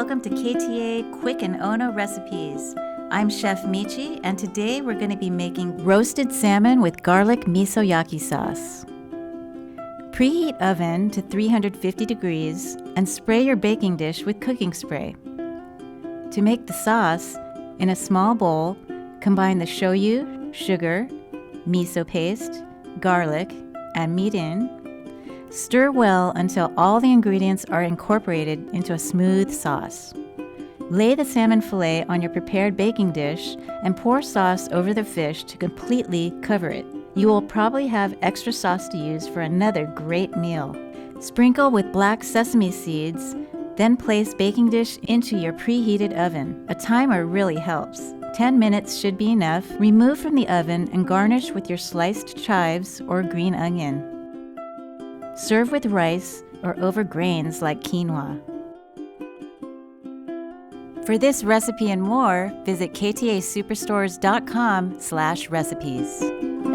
welcome to KTA Quick and Ono Recipes. I'm Chef Michi, and today we're going to be making roasted salmon with garlic misoyaki sauce. Preheat oven to 350 degrees and spray your baking dish with cooking spray. To make the sauce, in a small bowl, combine the shoyu, sugar, miso paste, garlic, and mirin. Stir well until all the ingredients are incorporated into a smooth sauce. Lay the salmon fillet on your prepared baking dish and pour sauce over the fish to completely cover it. You will probably have extra sauce to use for another great meal. Sprinkle with black sesame seeds, then place baking dish into your preheated oven. A timer really helps. 10 minutes should be enough. Remove from the oven and garnish with your sliced chives or green onion. Serve with rice or over grains like quinoa. For this recipe and more, visit ktasuperstores.com/recipes.